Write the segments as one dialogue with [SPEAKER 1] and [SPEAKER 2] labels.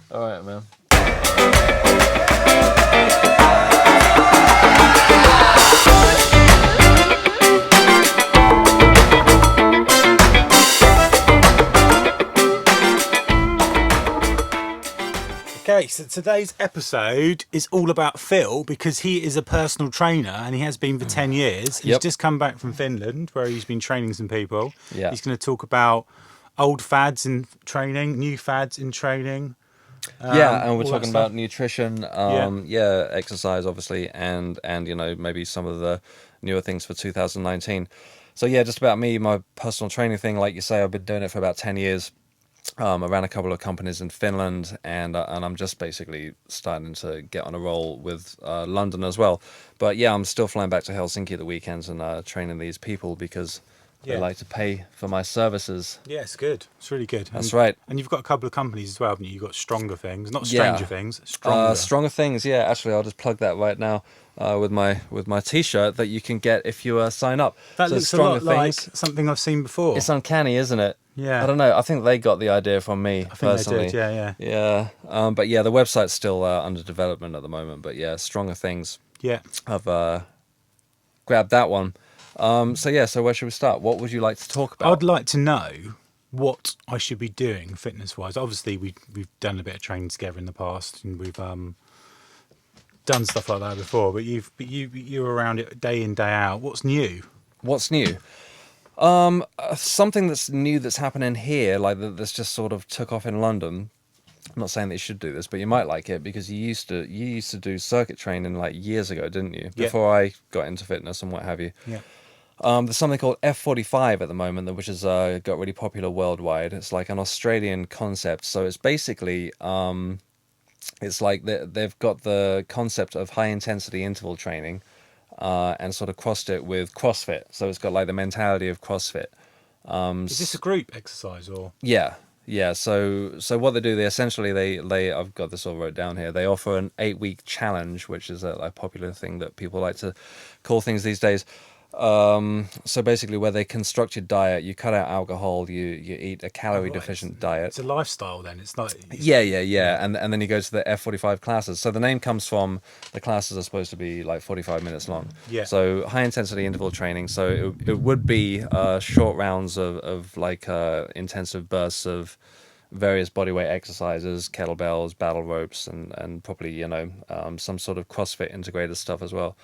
[SPEAKER 1] All right, man.
[SPEAKER 2] Okay, so today's episode is all about Phil because he is a personal trainer and he has been for 10 years. He's
[SPEAKER 1] Yep.
[SPEAKER 2] just come back from Finland where he's been training some people.
[SPEAKER 1] Yeah.
[SPEAKER 2] He's going to talk about old fads in training, new fads in training.
[SPEAKER 1] Yeah, and we're
[SPEAKER 2] all that
[SPEAKER 1] talking
[SPEAKER 2] stuff.
[SPEAKER 1] about nutrition, exercise, obviously, and maybe some of the newer things for 2019. So yeah, just about me, my personal training thing. Like you say, I've been doing it for about 10 years. I ran a couple of companies in Finland, and I'm just basically starting to get on a roll with London as well. But yeah, I'm still flying back to Helsinki at the weekends and training these people because they
[SPEAKER 2] Yeah.
[SPEAKER 1] like to pay for my services.
[SPEAKER 2] Yeah, it's good. It's really good.
[SPEAKER 1] That's right.
[SPEAKER 2] And you've got a couple of companies as well, haven't you? You've got Stronger Things, not
[SPEAKER 1] Yeah.
[SPEAKER 2] Stranger Things, Stronger.
[SPEAKER 1] Stronger Things, yeah. Actually, I'll just plug that right now with my T-shirt that you can get if you sign up.
[SPEAKER 2] That
[SPEAKER 1] So
[SPEAKER 2] looks a
[SPEAKER 1] Stronger
[SPEAKER 2] lot like
[SPEAKER 1] Things.
[SPEAKER 2] something I've seen before.
[SPEAKER 1] It's uncanny, isn't it?
[SPEAKER 2] Yeah.
[SPEAKER 1] I don't know. I think they got the idea from me
[SPEAKER 2] I think
[SPEAKER 1] personally.
[SPEAKER 2] they did, yeah.
[SPEAKER 1] Yeah. But yeah, the website's still under development at the moment. But yeah, Stronger Things.
[SPEAKER 2] Yeah.
[SPEAKER 1] I've grabbed that one. So where should we start? What would you like to talk about?
[SPEAKER 2] I'd like to know what I should be doing fitness-wise. Obviously, we've done a bit of training together in the past, and we've done stuff like that before. But you're around it day in, day out. What's new?
[SPEAKER 1] What's new? Something that's new that's happening here, like that's just sort of took off in London. I'm not saying that you should do this, but you might like it because you used to do circuit training like years ago, didn't you?
[SPEAKER 2] Yeah.
[SPEAKER 1] Before I got into fitness and what have you.
[SPEAKER 2] Yeah.
[SPEAKER 1] There's something called F45 at the moment, which has got really popular worldwide. It's like an Australian concept. So it's basically, it's like they've got the concept of high intensity interval training and sort of crossed it with CrossFit. So it's got like the mentality of CrossFit.
[SPEAKER 2] Is this a group exercise or?
[SPEAKER 1] Yeah. Yeah, so what they do, they essentially they I've got this all wrote down here. They offer an 8-week challenge, which is a popular thing that people like to call things these days. So basically, where they construct your diet, you cut out alcohol, you eat a calorie deficient diet.
[SPEAKER 2] It's a lifestyle then. It's not.
[SPEAKER 1] Yeah. And then you go to the F45 classes. So the name comes from the classes are supposed to be like 45 minutes long.
[SPEAKER 2] Yeah.
[SPEAKER 1] So high intensity interval training. So it would be short rounds of like intensive bursts of various bodyweight exercises, kettlebells, battle ropes, and probably some sort of CrossFit integrated stuff as well.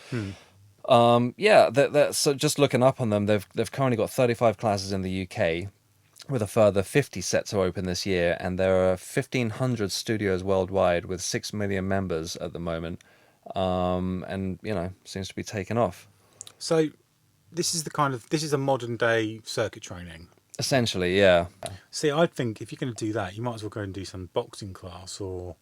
[SPEAKER 1] So just looking up on them, they've currently got 35 classes in the UK, with a further 50 set to open this year, and there are 1,500 studios worldwide with 6 million members at the moment, and seems to be taking off.
[SPEAKER 2] So, this is a modern day circuit training.
[SPEAKER 1] Essentially, yeah.
[SPEAKER 2] See, I think if you're going to do that, you might as well go and do some boxing class or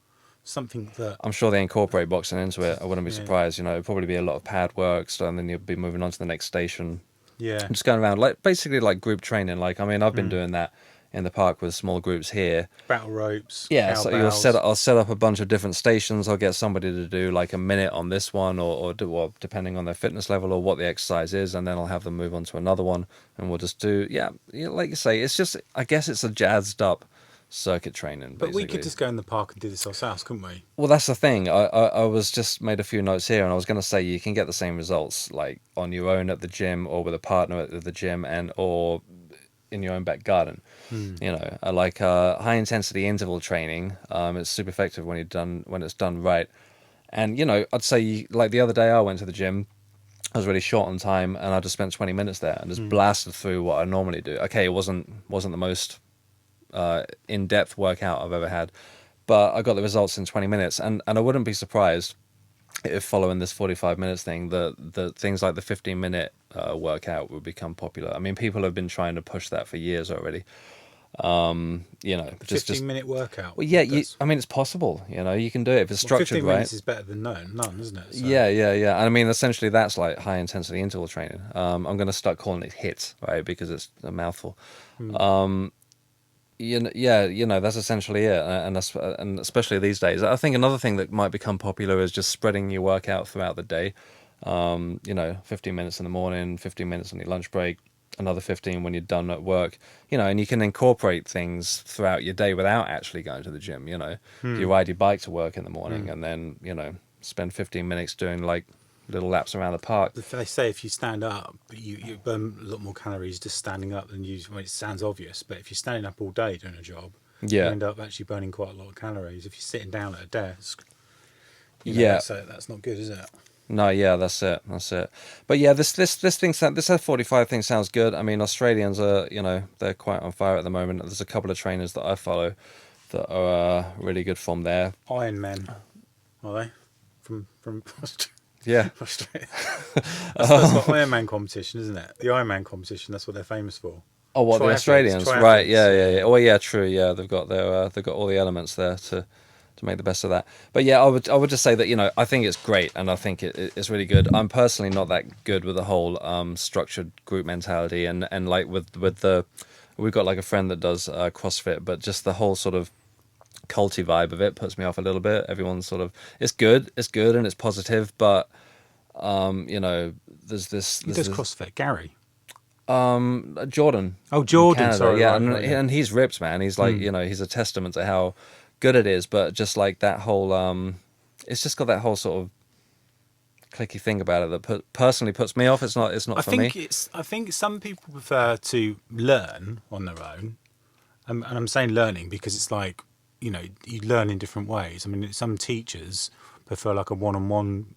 [SPEAKER 2] something that.
[SPEAKER 1] I'm sure they incorporate boxing into it. I wouldn't be surprised. It'd probably be a lot of pad work, so, and then you'll be moving on to the next station.
[SPEAKER 2] Yeah.
[SPEAKER 1] Just going around, basically like group training. I've been doing that in the park with small groups here.
[SPEAKER 2] Battle ropes.
[SPEAKER 1] Yeah, so I'll set up a bunch of different stations. I'll get somebody to do like a minute on this one, or depending on their fitness level or what the exercise is, and then I'll have them move on to another one, and we'll just do like you say. It's just, I guess it's a jazzed up circuit training.
[SPEAKER 2] But
[SPEAKER 1] basically.
[SPEAKER 2] we could just go in the park and do this ourselves, couldn't we?
[SPEAKER 1] Well, that's the thing. I was just made a few notes here, and I was going to say you can get the same results like on your own at the gym, or with a partner at the gym, or in your own back garden. Like high intensity interval training. It's super effective when it's done right. And I'd say like the other day I went to the gym. I was really short on time, and I just spent 20 minutes there and just blasted through what I normally do. Okay, it wasn't the most in-depth workout I've ever had, but I got the results in 20 minutes, and I wouldn't be surprised if following this 45 minutes thing, the things like the 15-minute workout would become popular. I mean, people have been trying to push that for years already.
[SPEAKER 2] The 15-minute workout.
[SPEAKER 1] Well, yeah, it's possible. You can do it if it's structured
[SPEAKER 2] 15
[SPEAKER 1] right.
[SPEAKER 2] minutes is better than none, isn't it? So.
[SPEAKER 1] Yeah. And I mean, essentially, that's like high intensity interval training. I'm going to start calling it HIIT, right? Because it's a mouthful. That's essentially it, and especially these days, I think another thing that might become popular is just spreading your workout throughout the day. 15 minutes in the morning, 15 minutes on your lunch break, another 15 when you're done at work, and you can incorporate things throughout your day without actually going to the gym. If you ride your bike to work in the morning and then, spend 15 minutes doing like little laps around the park.
[SPEAKER 2] They say if you stand up, you burn a lot more calories just standing up than you. Well, it sounds obvious, but if you're standing up all day doing a job, you
[SPEAKER 1] Yeah.
[SPEAKER 2] end up actually burning quite a lot of calories. If you're sitting down at a desk,
[SPEAKER 1] Yeah.
[SPEAKER 2] that's not good, is it?
[SPEAKER 1] No, yeah, that's it. But yeah, this F45 thing sounds good. I mean, Australians are, they're quite on fire at the moment. There's a couple of trainers that I follow that are really good from there.
[SPEAKER 2] Iron Men, are they? From
[SPEAKER 1] Yeah.
[SPEAKER 2] Australia. That's what Iron Man competition, isn't it? The Iron Man competition. That's what they're famous for.
[SPEAKER 1] Oh, what, the
[SPEAKER 2] Triathletes,
[SPEAKER 1] Australians?
[SPEAKER 2] triathletes,
[SPEAKER 1] Right, yeah. Well, yeah, true. Yeah, they've got all the elements there to make the best of that. But yeah, I would just say that I think it's great and I think it's really good. I'm personally not that good with the whole structured group mentality and like with the we've got like a friend that does CrossFit, but just the whole sort of culty vibe of it puts me off a little bit. Everyone's sort of it's good and it's positive, but there's this.
[SPEAKER 2] Who does CrossFit? Gary.
[SPEAKER 1] Jordan.
[SPEAKER 2] Oh, Jordan.
[SPEAKER 1] Canada,
[SPEAKER 2] Sorry,
[SPEAKER 1] yeah,
[SPEAKER 2] right,
[SPEAKER 1] and he's ripped, man. He's like, he's a testament to how good it is. But just like that whole, it's just got that whole sort of clicky thing about it that personally puts me off. It's not for me.
[SPEAKER 2] I think some people prefer to learn on their own, and I'm saying learning because it's like you learn in different ways. I mean, some teachers prefer like a one-on-one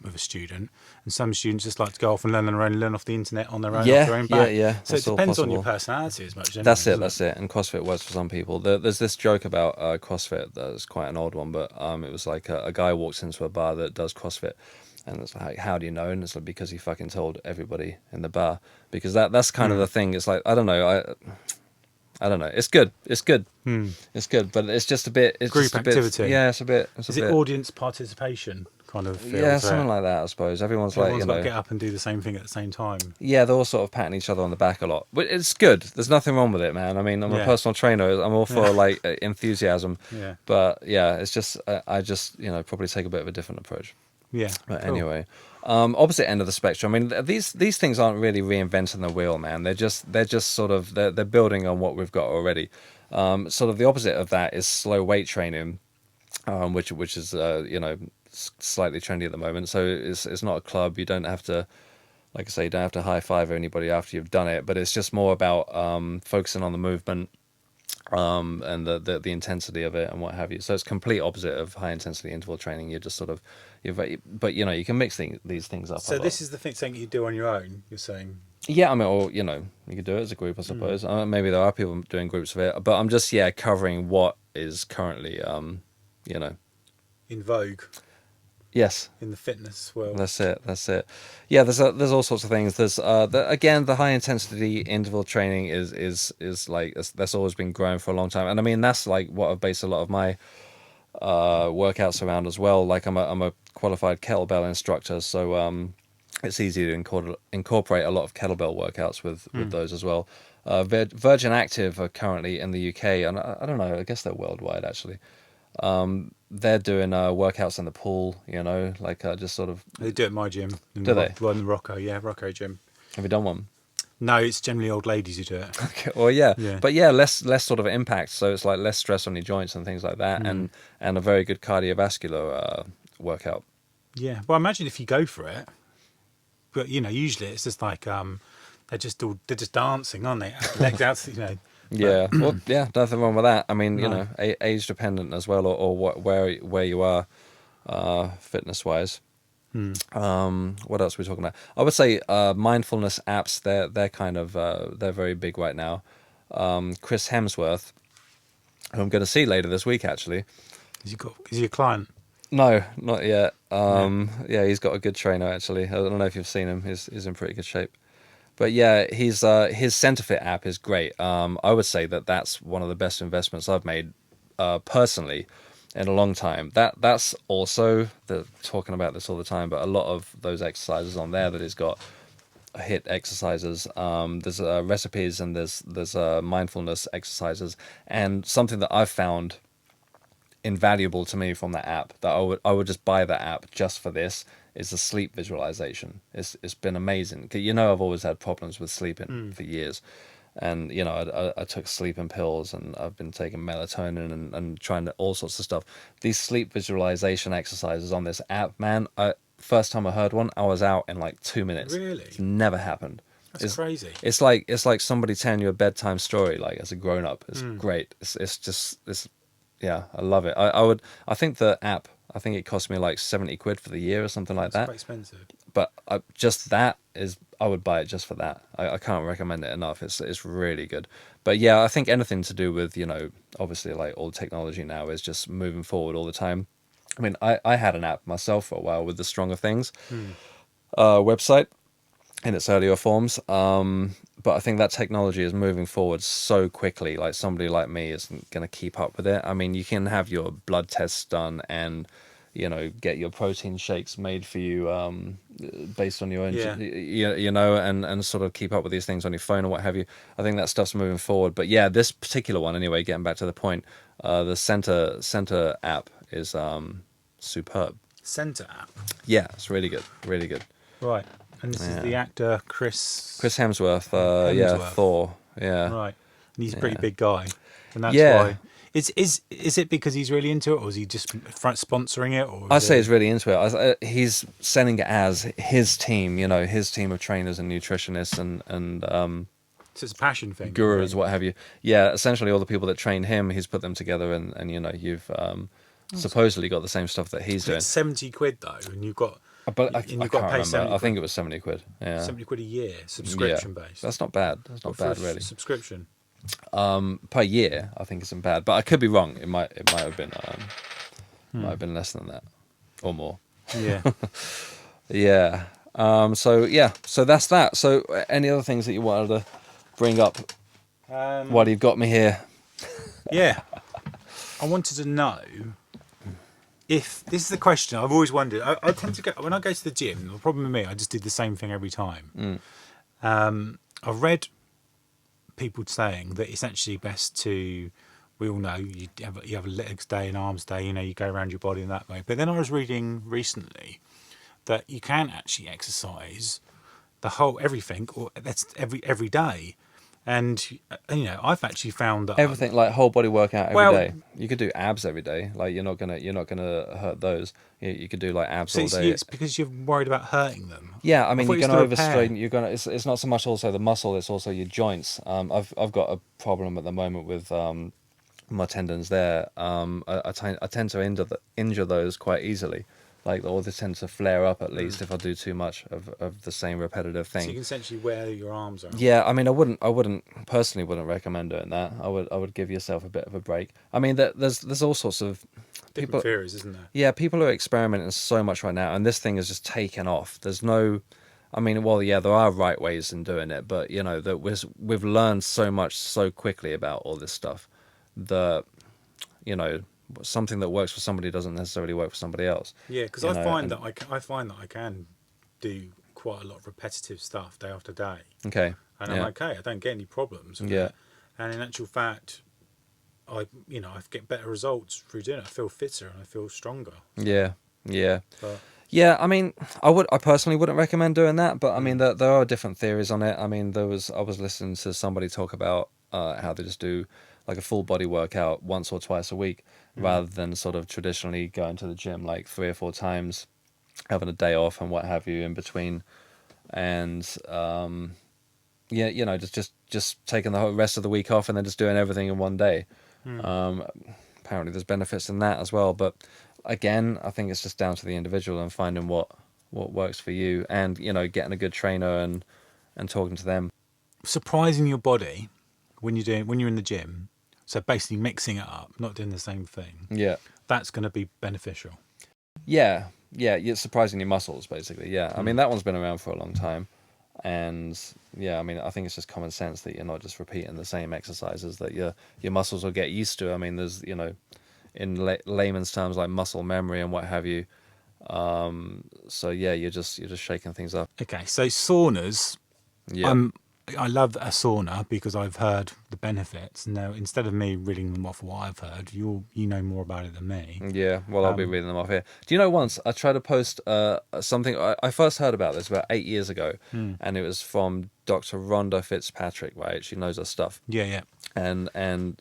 [SPEAKER 2] with a student, and some students just like to go off and learn on their own, learn off the internet on their own, off their own back.
[SPEAKER 1] Yeah.
[SPEAKER 2] So it depends on your personality as much. Anyway,
[SPEAKER 1] That's it. And CrossFit works for some people. There's this joke about CrossFit that's quite an old one, but it was like a guy walks into a bar that does CrossFit, and it's like, how do you know? And it's like, because he fucking told everybody in the bar. Because that's kind of the thing. It's like, I don't know. I don't know. It's good. It's good, but it's just a bit. It's
[SPEAKER 2] group
[SPEAKER 1] just a
[SPEAKER 2] activity.
[SPEAKER 1] Bit, yeah, it's a bit.
[SPEAKER 2] Is it audience participation kind of feel?
[SPEAKER 1] Yeah, something like that. I suppose everyone's like,
[SPEAKER 2] got to get up and do the same thing at the same time.
[SPEAKER 1] Yeah, they're all sort of patting each other on the back a lot, but it's good. There's nothing wrong with it, man. I mean, I'm a personal trainer. I'm all for like enthusiasm.
[SPEAKER 2] Yeah.
[SPEAKER 1] But yeah, it's just I just probably take a bit of a different approach.
[SPEAKER 2] Yeah.
[SPEAKER 1] But
[SPEAKER 2] cool.
[SPEAKER 1] anyway, opposite end of the spectrum. I mean, these things aren't really reinventing the wheel, man. They're just sort of they're building on what we've got already. Sort of the opposite of that is slow weight training, which is slightly trendy at the moment. So it's not a club. You don't have to, like I say, you don't have to high five anybody after you've done it. But it's just more about focusing on the movement. And the intensity of it and what have you. So it's complete opposite of high intensity interval training. You're just sort of, but you can mix these things up.
[SPEAKER 2] So this is the thing you do on your own. You're saying.
[SPEAKER 1] Yeah, I mean, or you could do it as a group, I suppose. Maybe there are people doing groups of it, but I'm just covering what is currently
[SPEAKER 2] in vogue.
[SPEAKER 1] Yes.
[SPEAKER 2] In the fitness world.
[SPEAKER 1] That's it. Yeah, there's all sorts of things. There's the high intensity interval training is like that's always been growing for a long time, and I mean that's like what I've based a lot of my workouts around as well. Like I'm a qualified kettlebell instructor, so it's easy to incorporate a lot of kettlebell workouts with those as well. Virgin Active are currently in the UK, and I don't know. I guess they're worldwide actually. They're doing workouts in the pool, like just sort of.
[SPEAKER 2] They do it at my gym.
[SPEAKER 1] Do they?
[SPEAKER 2] Well, in the Rocco gym.
[SPEAKER 1] Have you done one?
[SPEAKER 2] No, it's generally old ladies who do it.
[SPEAKER 1] Okay, well, yeah, but less sort of impact, so it's like less stress on your joints and things like that, and a very good cardiovascular workout.
[SPEAKER 2] Yeah, well, imagine if you go for it, but usually it's just like they're just dancing, aren't they? Legs out,
[SPEAKER 1] Yeah, well, yeah, nothing wrong with that. I mean, age dependent as well, or where you are, fitness wise. What else are we talking about? I would say mindfulness apps. They're kind of they're very big right now. Chris Hemsworth, who I'm going to see later this week, actually.
[SPEAKER 2] Is he a client?
[SPEAKER 1] No, not yet. Yeah, he's got a good trainer actually. I don't know if you've seen him. He's in pretty good shape. But yeah, his CenterFit app is great. I would say that's one of the best investments I've made personally in a long time. That's also talking about this all the time, but a lot of those exercises on there that he's got HIIT exercises. There's recipes and there's mindfulness exercises, and something that I've found invaluable to me from that app that I would just buy that app just for this is the sleep visualization. It's been amazing. I've always had problems with sleeping for years, and I took sleeping pills, and I've been taking melatonin and trying to all sorts of stuff. These sleep visualization exercises on this app, man. First time I heard one, I was out in like 2 minutes.
[SPEAKER 2] Really?
[SPEAKER 1] It's never happened.
[SPEAKER 2] That's crazy.
[SPEAKER 1] It's like somebody telling you a bedtime story, like as a grown up. It's great. It's yeah, I love it. I think the app, I think it cost me like 70 quid for the year or something like that.
[SPEAKER 2] Quite expensive.
[SPEAKER 1] But just that is, I would buy it just for that. I can't recommend it enough. It's really good. But yeah, I think anything to do with, obviously like all technology now is just moving forward all the time. I mean, I had an app myself for a while with the Stronger Things website in its earlier forms. But I think that technology is moving forward so quickly. Like somebody like me isn't going to keep up with it. I mean, you can have your blood tests done and, get your protein shakes made for you based on your own, and sort of keep up with these things on your phone or what have you. I think that stuff's moving forward. But yeah, this particular one, anyway, getting back to the point, the Center app is superb.
[SPEAKER 2] Center app?
[SPEAKER 1] Yeah, it's really good. Really good.
[SPEAKER 2] Right. And this is the actor Chris
[SPEAKER 1] Hemsworth, yeah, Thor, yeah.
[SPEAKER 2] Right. And he's a pretty big guy. And that's
[SPEAKER 1] Yeah.
[SPEAKER 2] why. Is it because he's really into it, or is he just sponsoring it? Or
[SPEAKER 1] I'd say he's really into it. He's selling it as his team, his team of trainers and nutritionists and
[SPEAKER 2] so it's a passion thing.
[SPEAKER 1] gurus, what have you. Yeah, essentially all the people that train him, he's put them together, and you've supposedly got the same stuff that he's doing.
[SPEAKER 2] It's 70 quid though, and you've got.
[SPEAKER 1] But I
[SPEAKER 2] and
[SPEAKER 1] can't remember. I think it was 70 quid. Yeah,
[SPEAKER 2] 70 quid a year, subscription based.
[SPEAKER 1] That's not bad. That's not bad, really.
[SPEAKER 2] Subscription.
[SPEAKER 1] Per year, I think isn't bad, but I could be wrong. It might have been might have been less than that or more.
[SPEAKER 2] Yeah.
[SPEAKER 1] Yeah. So that's that. So any other things that you wanted to bring up while you've got me here?
[SPEAKER 2] Yeah. I wanted to know if this is the question I've always wondered. I tend to go when I go to the gym. The problem with me, I just did the same thing every time. I've read people saying that it's actually best to. We all know you have a legs day and arms day. You go around your body in that way. But then I was reading recently that you can actually exercise the whole everything, or that's every day. And I've actually found that
[SPEAKER 1] Everything, like whole body workout every day. You could do abs every day. Like you're not gonna hurt those. You could do like abs all day.
[SPEAKER 2] It's because you're worried about hurting them.
[SPEAKER 1] Yeah, I mean you're gonna overstrain.
[SPEAKER 2] You're
[SPEAKER 1] It's not so much also the muscle. It's also your joints. I've got a problem at the moment with my tendons there. I tend to injure those quite easily. Or they tend to flare up at least if I do too much of the same repetitive thing.
[SPEAKER 2] So you can essentially wear your arms around.
[SPEAKER 1] Yeah, I mean, I wouldn't personally recommend doing that. I would give yourself a bit of a break. I mean, there's all sorts of
[SPEAKER 2] different theories, isn't there?
[SPEAKER 1] Yeah, people are experimenting so much right now, and this thing is just taken off. There's no, I mean, well, yeah, there are right ways in doing it, but that we've learned so much so quickly about all this stuff that something that works for somebody doesn't necessarily work for somebody else.
[SPEAKER 2] Yeah, because I find that I can do quite a lot of repetitive stuff day after day.
[SPEAKER 1] Okay.
[SPEAKER 2] And I'm okay. I don't get any problems.
[SPEAKER 1] Yeah.
[SPEAKER 2] And in actual fact, I get better results through doing it. I feel fitter and I feel stronger.
[SPEAKER 1] Yeah. Yeah.
[SPEAKER 2] But,
[SPEAKER 1] yeah, I mean, I personally wouldn't recommend doing that, but I mean, there are different theories on it. I mean, I was listening to somebody talk about how they just do like a full body workout once or twice a week, rather than sort of traditionally going to the gym like 3 or 4 times, having a day off and what have you in between, and just taking the whole rest of the week off and then just doing everything in one day. Apparently, there's benefits in that as well, but again, I think it's just down to the individual and finding what works for you, and getting a good trainer and talking to them.
[SPEAKER 2] Surprising your body when you're in the gym. So basically mixing it up, not doing the same thing.
[SPEAKER 1] Yeah.
[SPEAKER 2] That's going to be beneficial.
[SPEAKER 1] Yeah. Yeah. You're surprising your muscles, basically. Yeah. I mean, that one's been around for a long time. And yeah, I mean, I think it's just common sense that you're not just repeating the same exercises, that your muscles will get used to. I mean, there's, in layman's terms, like muscle memory and what have you. So yeah, you're just shaking things up.
[SPEAKER 2] Okay. So saunas.
[SPEAKER 1] Yeah.
[SPEAKER 2] I love a sauna because I've heard the benefits. Now, instead of me reading them off what I've heard, you know more about it than me.
[SPEAKER 1] Yeah, well, I'll be reading them off here. Do you know, once I tried to post something, I first heard about this about 8 years ago, and it was from Dr. Rhonda Fitzpatrick, right? She knows her stuff.
[SPEAKER 2] Yeah, yeah.
[SPEAKER 1] And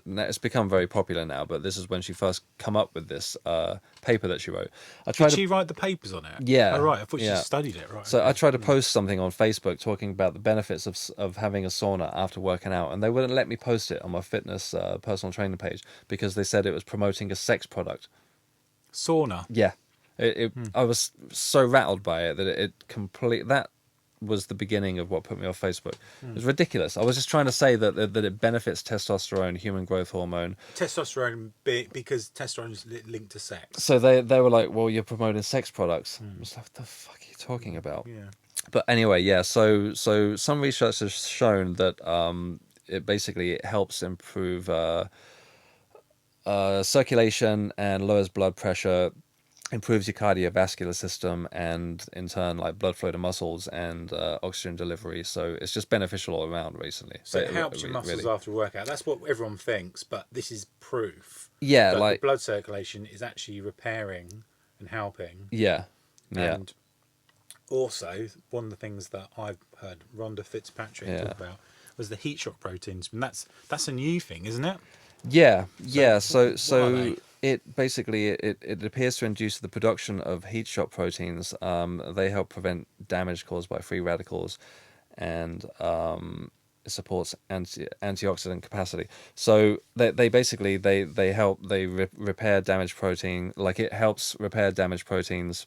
[SPEAKER 1] it's become very popular now, but this is when she first come up with this paper that she wrote. I tried
[SPEAKER 2] Did
[SPEAKER 1] to,
[SPEAKER 2] she write the papers on it?
[SPEAKER 1] yeah,
[SPEAKER 2] Oh, right. I thought she
[SPEAKER 1] yeah.
[SPEAKER 2] studied it. Right.
[SPEAKER 1] So
[SPEAKER 2] Okay.
[SPEAKER 1] I tried to post something on Facebook talking about the benefits of having a sauna after working out, and they wouldn't let me post it on my fitness personal training page because they said it was promoting a sex product.
[SPEAKER 2] Sauna.
[SPEAKER 1] Yeah, I was so rattled by it that that was the beginning of what put me off Facebook. It was ridiculous. I was just trying to say that it benefits testosterone, human growth hormone.
[SPEAKER 2] Testosterone, because testosterone is linked to sex.
[SPEAKER 1] So they were like, "Well, you're promoting sex products." I was like, "What the fuck are you talking about?"
[SPEAKER 2] Yeah.
[SPEAKER 1] But anyway, yeah. So some research has shown that it helps improve circulation and lowers blood pressure, improves your cardiovascular system, and in turn, like blood flow to muscles and oxygen delivery. So it's just beneficial all around. Recently,
[SPEAKER 2] So it helps your muscles
[SPEAKER 1] really.
[SPEAKER 2] after a workout. That's what everyone thinks, but this is proof
[SPEAKER 1] Yeah,
[SPEAKER 2] that
[SPEAKER 1] like
[SPEAKER 2] the blood circulation is actually repairing and helping.
[SPEAKER 1] yeah, yeah.
[SPEAKER 2] And also, one of the things that I've heard Rhonda Fitzpatrick talk about was the heat shock proteins. And that's a new thing, isn't it?
[SPEAKER 1] Yeah, yeah.
[SPEAKER 2] what are
[SPEAKER 1] So
[SPEAKER 2] they?
[SPEAKER 1] it basically it appears to induce the production of heat shock proteins. They help prevent damage caused by free radicals, and it supports antioxidant capacity. So they basically they help repair damaged protein. Like, it helps repair damaged proteins.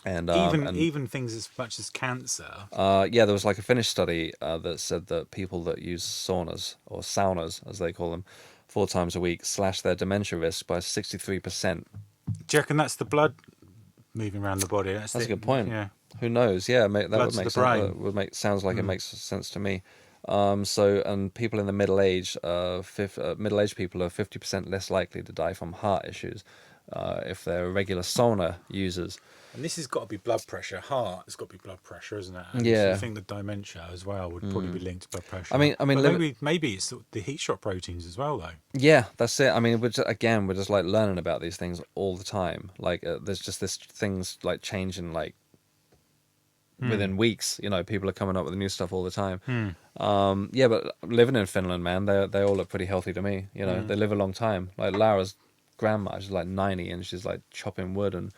[SPEAKER 1] And
[SPEAKER 2] Even things as much as cancer.
[SPEAKER 1] yeah, there was like a Finnish study that said that people that use saunas, or saunas as they call them, 4 times a week slash their dementia risk by 63%.
[SPEAKER 2] Do you reckon that's the blood moving around the body?
[SPEAKER 1] That's a good point.
[SPEAKER 2] Yeah.
[SPEAKER 1] Who knows? Yeah, that
[SPEAKER 2] Blood
[SPEAKER 1] would
[SPEAKER 2] to
[SPEAKER 1] make
[SPEAKER 2] the
[SPEAKER 1] sense.
[SPEAKER 2] brain.
[SPEAKER 1] That would make sounds like it makes sense to me. And people in the middle age, middle-aged people are 50% less likely to die from heart issues if they're regular sauna users.
[SPEAKER 2] And this has got to be blood pressure. Heart, it's got to be blood pressure, isn't it? And
[SPEAKER 1] Yeah.
[SPEAKER 2] so I think the dementia as well would probably be linked to blood pressure.
[SPEAKER 1] I mean,
[SPEAKER 2] but maybe it's the heat shock proteins as well, though.
[SPEAKER 1] Yeah, that's it. I mean, we're just like learning about these things all the time. Like, there's just this things like changing like within weeks. You know, people are coming up with new stuff all the time. Yeah, but living in Finland, man, they all look pretty healthy to me. You know, they live a long time. Like Lara's grandma, she's like 90, and she's like chopping wood and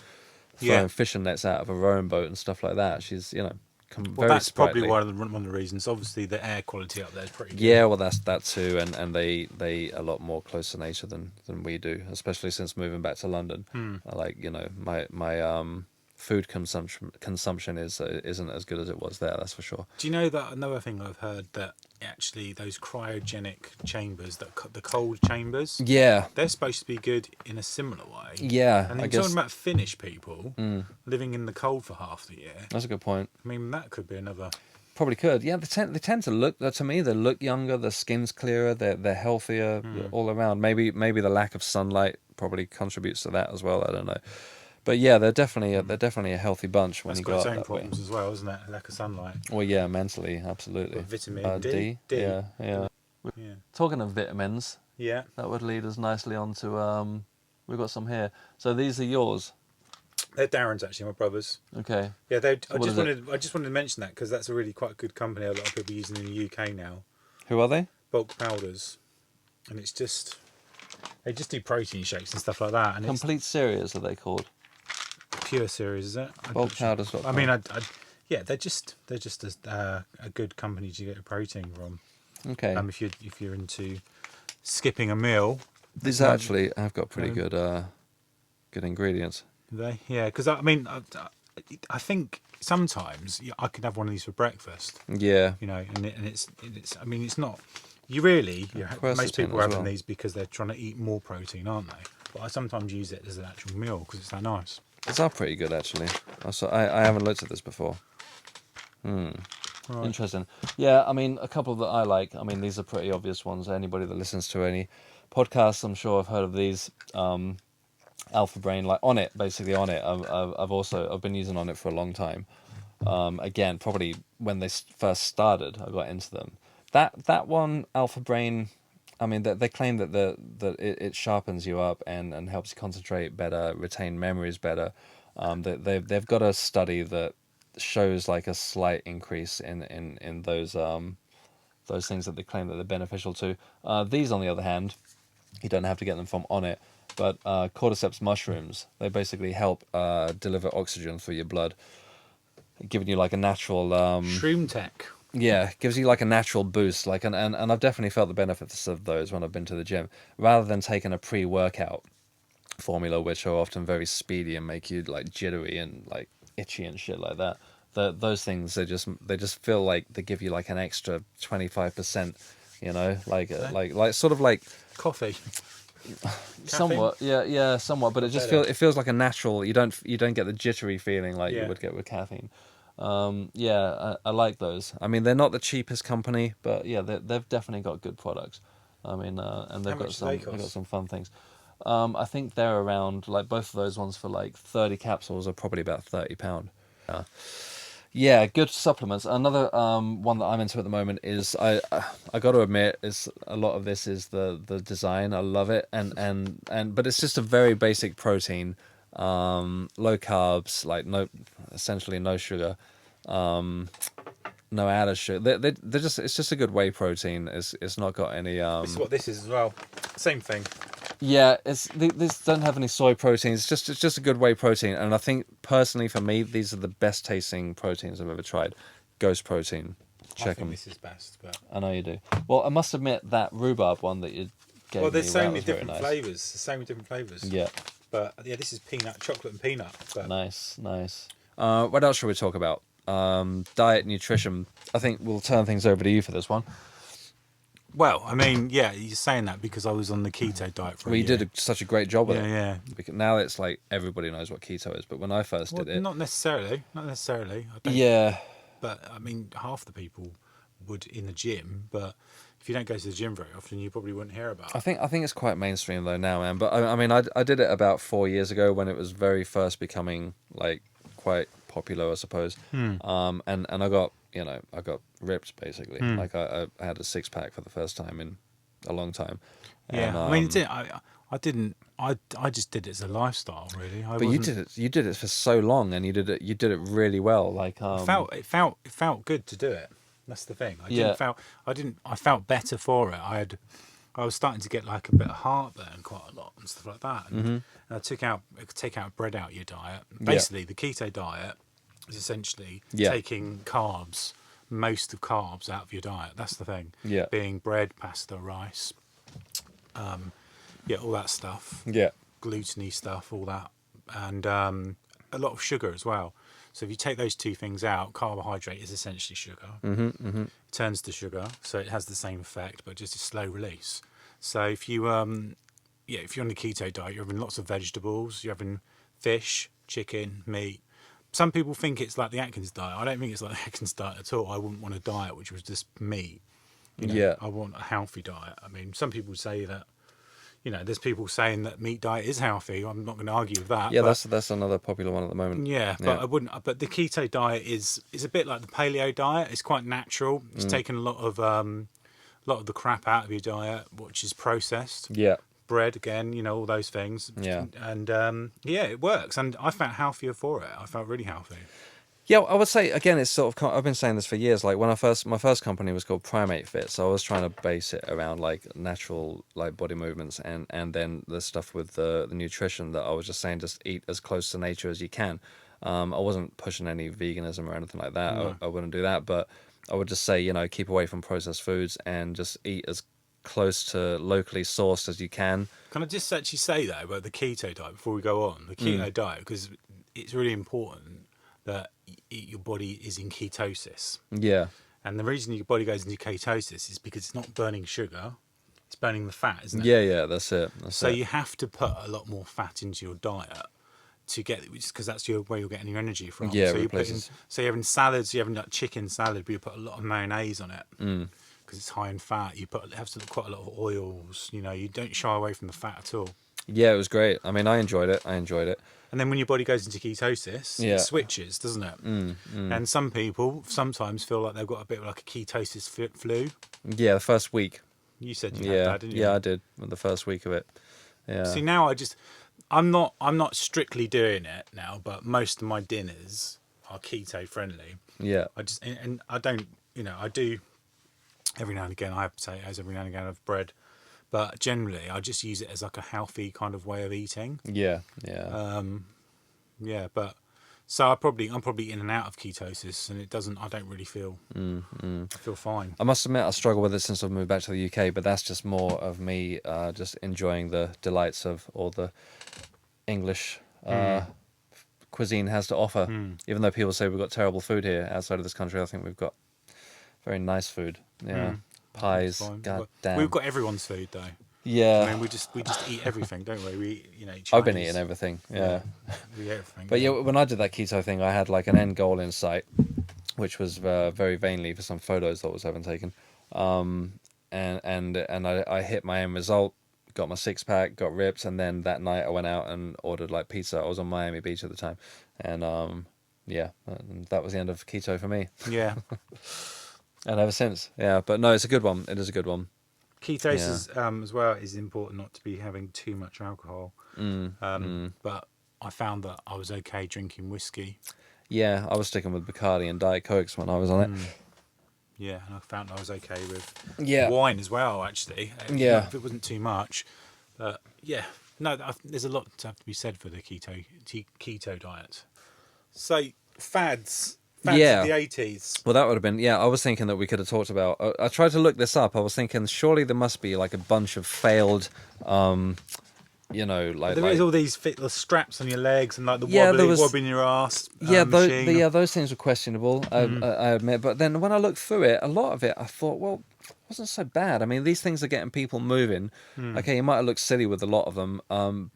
[SPEAKER 1] throwing fishing nets out of a rowing boat and stuff like that. She's, you know,
[SPEAKER 2] Well,
[SPEAKER 1] very
[SPEAKER 2] that's
[SPEAKER 1] sprightly.
[SPEAKER 2] probably one of the reasons. Obviously, the air quality up there is pretty good.
[SPEAKER 1] Yeah, well, that's that too, and they a lot more close to nature than we do, especially since moving back to London. Like, you know, my food consumption isn't as good as it was there. That's for sure.
[SPEAKER 2] Do you know that another thing I've heard, that actually those cryogenic chambers, the cold chambers,
[SPEAKER 1] Yeah,
[SPEAKER 2] they're supposed to be good in a similar way.
[SPEAKER 1] yeah.
[SPEAKER 2] And
[SPEAKER 1] I
[SPEAKER 2] then
[SPEAKER 1] guess
[SPEAKER 2] talking about Finnish people living in the cold for half the year,
[SPEAKER 1] that's a good point.
[SPEAKER 2] I mean, that could be another.
[SPEAKER 1] Probably could. Yeah, they tend to look, to me, they look younger. Their skin's clearer. They're healthier all around. Maybe the lack of sunlight probably contributes to that as well. I don't know. But yeah, they're definitely a healthy bunch when
[SPEAKER 2] That's
[SPEAKER 1] you
[SPEAKER 2] got
[SPEAKER 1] go
[SPEAKER 2] its
[SPEAKER 1] out
[SPEAKER 2] own
[SPEAKER 1] that way.
[SPEAKER 2] problems as well, isn't it? Lack of sunlight.
[SPEAKER 1] Well, yeah, mentally, absolutely.
[SPEAKER 2] What, vitamin D?
[SPEAKER 1] Yeah.
[SPEAKER 2] Yeah.
[SPEAKER 1] Talking of vitamins,
[SPEAKER 2] Yeah.
[SPEAKER 1] that would lead us nicely on to we've got some here. So these are yours.
[SPEAKER 2] They're Darren's, actually, my brothers.
[SPEAKER 1] Okay.
[SPEAKER 2] Yeah,
[SPEAKER 1] what is it?
[SPEAKER 2] I just wanted to mention that because that's a really quite good company. A lot of people are using in the UK now.
[SPEAKER 1] Who are they?
[SPEAKER 2] Bulk powders, and they just do protein shakes and stuff like that. And
[SPEAKER 1] Complete Series are they called?
[SPEAKER 2] it's Pure Series, is it?
[SPEAKER 1] Bulkpowders.com.
[SPEAKER 2] I mean, yeah, they're just a good company to get your protein from.
[SPEAKER 1] Okay.
[SPEAKER 2] If you're into skipping a meal,
[SPEAKER 1] These actually have got pretty good good ingredients.
[SPEAKER 2] yeah, because I mean, I think sometimes I could have one of these for breakfast.
[SPEAKER 1] Yeah.
[SPEAKER 2] You know, and it's I mean, it's not. Most
[SPEAKER 1] Quercetin
[SPEAKER 2] people are
[SPEAKER 1] as
[SPEAKER 2] having
[SPEAKER 1] well.
[SPEAKER 2] these because they're trying to eat more protein, aren't they? But I sometimes use it as an actual meal because it's that nice.
[SPEAKER 1] These are pretty good, actually. I haven't looked at this before.
[SPEAKER 2] Right.
[SPEAKER 1] Interesting. Yeah, I mean, a couple that I like. I mean, these are pretty obvious ones. Anybody that listens to any podcasts, I'm sure, have heard of these. Alpha Brain, like On It, basically On It. I've been using On It for a long time. Again, probably when they first started, I got into them. That one, Alpha Brain, I mean, they claim that it sharpens you up and helps you concentrate better, retain memories better. They've got a study that shows like a slight increase in those things that they claim that they're beneficial to. These, on the other hand, you don't have to get them from on it, but cordyceps mushrooms, they basically help deliver oxygen through your blood, giving you like a natural
[SPEAKER 2] Shroom tech.
[SPEAKER 1] yeah, gives you like a natural boost, like and I've definitely felt the benefits of those when I've been to the gym, rather than taking a pre-workout formula, which are often very speedy and make you like jittery and like itchy and shit like that. Those things, they just feel like they give you like an extra 25%, you know, like sort of like
[SPEAKER 2] Coffee.
[SPEAKER 1] somewhat, yeah, somewhat, but it just feels like a natural. You don't get the jittery feeling like you would get with caffeine. Yeah, I like those. I mean, they're not the cheapest company, but yeah, they've definitely got good products. I mean, and
[SPEAKER 2] How much do they
[SPEAKER 1] they've got
[SPEAKER 2] cost?
[SPEAKER 1] some fun things. I think they're around like both of those ones for like 30 capsules are probably about £30. Yeah, good supplements. Another one that I'm into at the moment is I got to admit is a lot of this is the design. I love it, and but it's just a very basic protein, low carbs, like no, essentially no sugar, no added sugar. They're just it's just a good whey protein. It's not got any
[SPEAKER 2] This is what this is as well. Same thing.
[SPEAKER 1] yeah, this don't have any soy proteins. It's just a good whey protein, and I think personally for me, these are the best tasting proteins I've ever tried. Ghost Protein,
[SPEAKER 2] I
[SPEAKER 1] check
[SPEAKER 2] think
[SPEAKER 1] them.
[SPEAKER 2] this is best, but
[SPEAKER 1] I know you do. Well, I must admit that rhubarb one that you gave
[SPEAKER 2] well, there's
[SPEAKER 1] me,
[SPEAKER 2] so
[SPEAKER 1] that
[SPEAKER 2] many
[SPEAKER 1] was very
[SPEAKER 2] different
[SPEAKER 1] nice.
[SPEAKER 2] flavours. There's so many different flavours.
[SPEAKER 1] Yeah,
[SPEAKER 2] But yeah, this is peanut, chocolate and peanut. But
[SPEAKER 1] nice. What else should we talk about? Diet, nutrition. I think we'll turn things over to you for this one.
[SPEAKER 2] well, I mean, yeah, you're saying that because I was on the keto diet for a
[SPEAKER 1] We
[SPEAKER 2] year.
[SPEAKER 1] did such a great job with
[SPEAKER 2] Yeah,
[SPEAKER 1] it.
[SPEAKER 2] yeah.
[SPEAKER 1] Because now it's like everybody knows what keto is, but when I first
[SPEAKER 2] Well,
[SPEAKER 1] did it,
[SPEAKER 2] not necessarily. Not necessarily. I don't.
[SPEAKER 1] yeah,
[SPEAKER 2] But I mean, half the people would in the gym. But if you don't go to the gym very often, you probably wouldn't hear about
[SPEAKER 1] I
[SPEAKER 2] it.
[SPEAKER 1] think it's quite mainstream though now, man. But I mean, I did it about 4 years ago when it was very first becoming like quite popular, I suppose. And I got ripped basically. Like I had a six pack for the first time in a long time. And
[SPEAKER 2] Yeah, I mean, I didn't. I just did it as a lifestyle, really. I
[SPEAKER 1] but you
[SPEAKER 2] wasn't.
[SPEAKER 1] you did it for so long, and you did it really well. Like
[SPEAKER 2] It felt good to do it. That's the thing.
[SPEAKER 1] yeah,
[SPEAKER 2] I felt better for it. I was starting to get like a bit of heartburn quite a lot and stuff like that. And I take out bread out of your diet. Basically, the keto diet is essentially
[SPEAKER 1] Yeah.
[SPEAKER 2] taking carbs, most of carbs out of your diet. That's the thing.
[SPEAKER 1] Yeah.
[SPEAKER 2] Being bread, pasta, rice, yeah, all that stuff,
[SPEAKER 1] yeah,
[SPEAKER 2] gluteny stuff, all that, and a lot of sugar as well. So if you take those two things out, carbohydrate is essentially sugar. It turns to sugar, so it has the same effect, but just a slow release. So if you if you're on the keto diet, you're having lots of vegetables, you're having fish, chicken, meat. Some people think it's like the Atkins diet. I don't think it's like the Atkins diet at all. I wouldn't want a diet which was just meat.
[SPEAKER 1] yeah.
[SPEAKER 2] I want a healthy diet. I mean, some people say that, there's people saying that meat diet is healthy. I'm not going to argue with that.
[SPEAKER 1] Yeah,
[SPEAKER 2] but,
[SPEAKER 1] that's another popular one at the moment.
[SPEAKER 2] yeah, but I wouldn't. But the keto diet is a bit like the paleo diet. It's quite natural. It's taken a lot of the crap out of your diet, which is processed.
[SPEAKER 1] Yeah,
[SPEAKER 2] Bread again, all those things.
[SPEAKER 1] Yeah.
[SPEAKER 2] And yeah, it works. And I felt healthier for it. I felt really healthy.
[SPEAKER 1] yeah. I would say again, it's sort of. I've been saying this for years. Like when my first company was called Primate Fit, so I was trying to base it around like natural like body movements and then the stuff with the nutrition that I was just saying, just eat as close to nature as you can. I wasn't pushing any veganism or anything like that.
[SPEAKER 2] No.
[SPEAKER 1] I wouldn't do that, but I would just say keep away from processed foods and just eat as close to locally sourced as you can.
[SPEAKER 2] Can I just actually say though about the keto diet before we go on? The keto diet, because it's really important that your body is in ketosis.
[SPEAKER 1] Yeah,
[SPEAKER 2] And the reason your body goes into ketosis is because it's not burning sugar, it's burning the fat, isn't it?
[SPEAKER 1] yeah. That's it.
[SPEAKER 2] So you have to put a lot more fat into your diet to get, because that's where you're getting your energy from.
[SPEAKER 1] Yeah,
[SPEAKER 2] so
[SPEAKER 1] replaces.
[SPEAKER 2] you're having salads, you're having like chicken salad, but you put a lot of mayonnaise on it because it's high in fat. You have quite a lot of oils. You don't shy away from the fat at all.
[SPEAKER 1] Yeah, it was great. I mean, I enjoyed it.
[SPEAKER 2] And then when your body goes into ketosis,
[SPEAKER 1] Yeah.
[SPEAKER 2] it switches, doesn't it? And some people sometimes feel like they've got a bit of like a ketosis flu.
[SPEAKER 1] Yeah, the first week.
[SPEAKER 2] You said you had
[SPEAKER 1] Yeah,
[SPEAKER 2] that, didn't you?
[SPEAKER 1] yeah, I did. The first week of it. Yeah.
[SPEAKER 2] See, now I'm not strictly doing it now, but most of my dinners are keto friendly.
[SPEAKER 1] Yeah.
[SPEAKER 2] And I don't, I do every now and again. I have potatoes, every now and again I have bread, but generally I just use it as like a healthy kind of way of eating.
[SPEAKER 1] Yeah. Yeah.
[SPEAKER 2] Yeah, but so I'm probably in and out of ketosis, and I don't really feel I feel fine.
[SPEAKER 1] I must admit, I struggle with it since I've moved back to the UK, but that's just more of me just enjoying the delights of all the English cuisine has to offer. Even though people say we've got terrible food here outside of this country, I think we've got very nice food. Yeah, pies. God damn.
[SPEAKER 2] We've got everyone's food though.
[SPEAKER 1] Yeah.
[SPEAKER 2] I mean, we just eat everything, don't we? We eat Chinese.
[SPEAKER 1] I've been eating everything. Yeah.
[SPEAKER 2] We eat everything.
[SPEAKER 1] But yeah, when I did that keto thing, I had like an end goal in sight, which was very vainly for some photos that I was having taken. And I hit my end result, got my 6-pack, got ripped, and then that night I went out and ordered like pizza. I was on Miami Beach at the time, and and that was the end of keto for me.
[SPEAKER 2] Yeah.
[SPEAKER 1] And ever since, yeah. But no, it's a good one. It is a good one.
[SPEAKER 2] Ketosis as well is important not to be having too much alcohol. But I found that I was okay drinking whiskey.
[SPEAKER 1] Yeah, I was sticking with Bacardi and Diet Cokes when I was on it.
[SPEAKER 2] Yeah, and I found I was okay with
[SPEAKER 1] Yeah.
[SPEAKER 2] wine as well, actually.
[SPEAKER 1] Yeah.
[SPEAKER 2] If it wasn't too much. But yeah, no, there's a lot to have to be said for the keto diet. So fads
[SPEAKER 1] Yeah.
[SPEAKER 2] of the 80s.
[SPEAKER 1] Well, that would have been, I was thinking that we could have talked about, I tried to look this up. I was thinking, surely there must be like a bunch of failed, like...
[SPEAKER 2] There is all these the straps on your legs and like the wobbling your ass.
[SPEAKER 1] Those things were questionable, I admit. But then when I looked through it, a lot of it, I thought, well, it wasn't so bad. I mean, these things are getting people moving. Okay, you might have looked silly with a lot of them,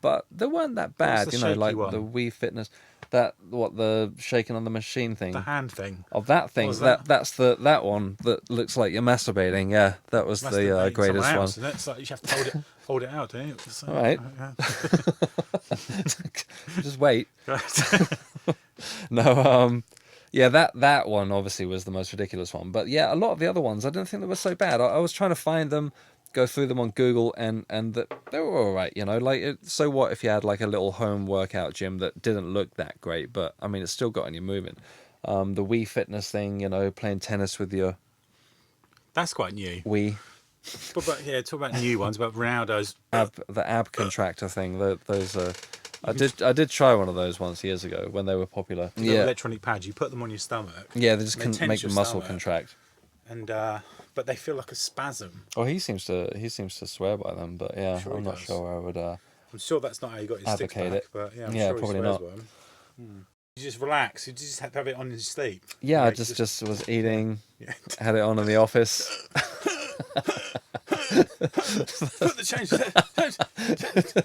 [SPEAKER 1] but they weren't that bad. Like one? The Wii Fitness... the shaking on the machine thing,
[SPEAKER 2] the hand thing.
[SPEAKER 1] Of that thing, that's that one that looks like you're masturbating. Yeah, that was the greatest one.
[SPEAKER 2] Isn't it? It's like you have to hold it out, don't you?
[SPEAKER 1] All right. Just wait. No, that one obviously was the most ridiculous one. But yeah, a lot of the other ones I didn't think they were so bad. I was trying to find them, go through them on Google, and they were all right, like, so what if you had like a little home workout gym that didn't look that great, but I mean it's still got you moving. The Wii Fitness thing, playing tennis with your...
[SPEAKER 2] That's quite new.
[SPEAKER 1] Wii.
[SPEAKER 2] But talk about new ones, about Ronaldo's...
[SPEAKER 1] The ab contractor thing, those are... I did try one of those once years ago when they were popular.
[SPEAKER 2] The electronic pads, you put them on your stomach.
[SPEAKER 1] Yeah, they just couldn't make the muscle contract.
[SPEAKER 2] And but they feel like a spasm.
[SPEAKER 1] Oh, he seems to swear by them, but yeah, I'm not sure I would.
[SPEAKER 2] I'm sure that's not how you got your sticks back, but yeah, I'm sure
[SPEAKER 1] probably
[SPEAKER 2] he
[SPEAKER 1] not.
[SPEAKER 2] By them. You just relax. You just have to have it on in your sleep.
[SPEAKER 1] Yeah, I just was eating, had it on in the office.
[SPEAKER 2] Put the change.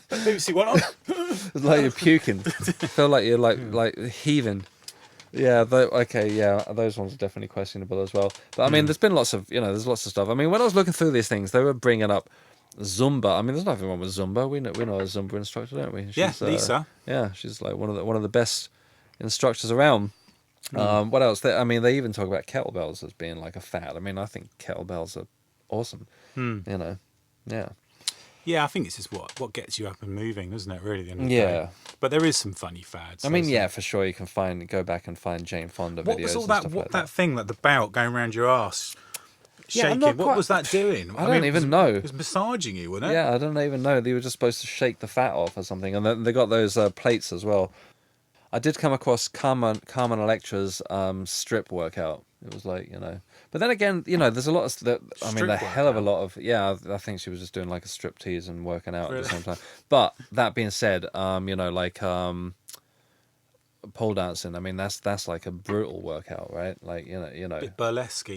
[SPEAKER 2] BBC One on.
[SPEAKER 1] It's like you're puking. Feel like you're like heaving. Yeah, those ones are definitely questionable as well. But I mean, there's been lots of, there's lots of stuff. I mean, when I was looking through these things, they were bringing up Zumba. I mean, there's nothing wrong with Zumba. We know a Zumba instructor, don't we?
[SPEAKER 2] She's, Lisa.
[SPEAKER 1] She's like one of the best instructors around. What else? They even talk about kettlebells as being like a fad. I mean, I think kettlebells are awesome. Yeah.
[SPEAKER 2] Yeah, I think it's just what gets you up and moving, isn't it? Really, at the end of the day. But there is some funny fads.
[SPEAKER 1] I mean, for sure, you can go back and find Jane Fonda videos.
[SPEAKER 2] What was all that? That thing, like the belt going around your ass,
[SPEAKER 1] shaking.
[SPEAKER 2] What was that doing?
[SPEAKER 1] I don't even know.
[SPEAKER 2] It was massaging you, wasn't it?
[SPEAKER 1] Yeah, I don't even know. They were just supposed to shake the fat off or something, and then they got those plates as well. I did come across Carmen Electra's strip workout. It was like, But then again, there's a lot of... hell of a lot of... Yeah, I think she was just doing like a strip tease and working out at the same time. But that being said, like pole dancing, I mean, that's like a brutal workout, right? Like,
[SPEAKER 2] A bit burlesque.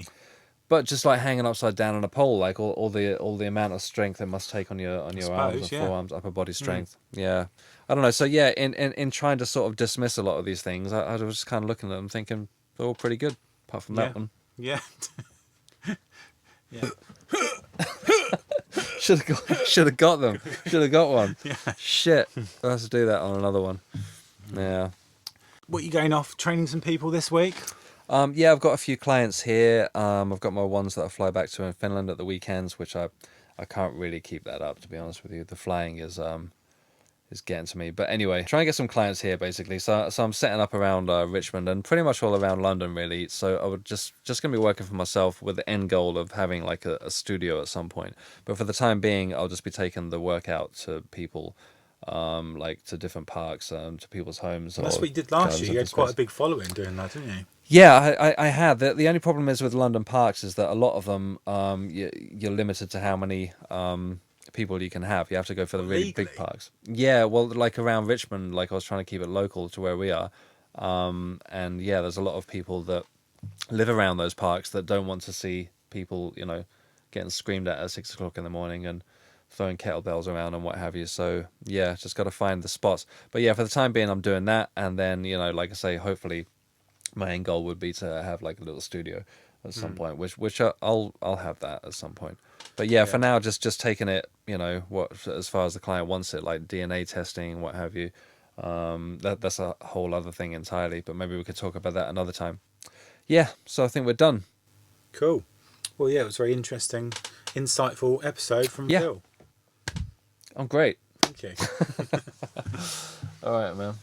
[SPEAKER 1] But just like hanging upside down on a pole, like all the amount of strength it must take on your arms and forearms, upper body strength. Yeah, I don't know. So yeah, in trying to sort of dismiss a lot of these things, I was just kind of looking at them, thinking they're all pretty good, apart from that one.
[SPEAKER 2] Yeah. Yeah.
[SPEAKER 1] Should have got them. Should have got one.
[SPEAKER 2] Yeah.
[SPEAKER 1] Shit. I'll have to do that on another one. Yeah.
[SPEAKER 2] What, you going off training some people this week?
[SPEAKER 1] Yeah, I've got a few clients here. I've got my ones that I fly back to in Finland at the weekends, which I can't really keep that up, to be honest with you. The flying is getting to me. But anyway, trying to get some clients here basically. So I'm setting up around Richmond and pretty much all around London really. So I would just gonna be working for myself with the end goal of having like a studio at some point. But for the time being, I'll just be taking the workout to people, like to different parks, to people's homes.
[SPEAKER 2] Well, that's what you did last year. You had quite a big following doing that, didn't you?
[SPEAKER 1] Yeah, I had. The only problem is with London parks is that a lot of them, you're limited to how many people you can have. You have to go for the really
[SPEAKER 2] Legally?
[SPEAKER 1] big parks. Yeah, well, like around Richmond, like I was trying to keep it local to where we are. And yeah, there's a lot of people that live around those parks that don't want to see people, getting screamed at 6 o'clock in the morning and throwing kettlebells around and what have you. So yeah, just got to find the spots. But yeah, for the time being, I'm doing that. And then, like I say, hopefully my end goal would be to have like a little studio at some point, which I'll have that at some point. But yeah, for now, just taking it, what as far as the client wants it, like DNA testing, what have you. That's a whole other thing entirely. But maybe we could talk about that another time. Yeah, so I think we're done.
[SPEAKER 2] Cool. Well, yeah, it was a very interesting, insightful episode from
[SPEAKER 1] Yeah.
[SPEAKER 2] Phil.
[SPEAKER 1] I'm great.
[SPEAKER 2] Thank you.
[SPEAKER 1] All right, man.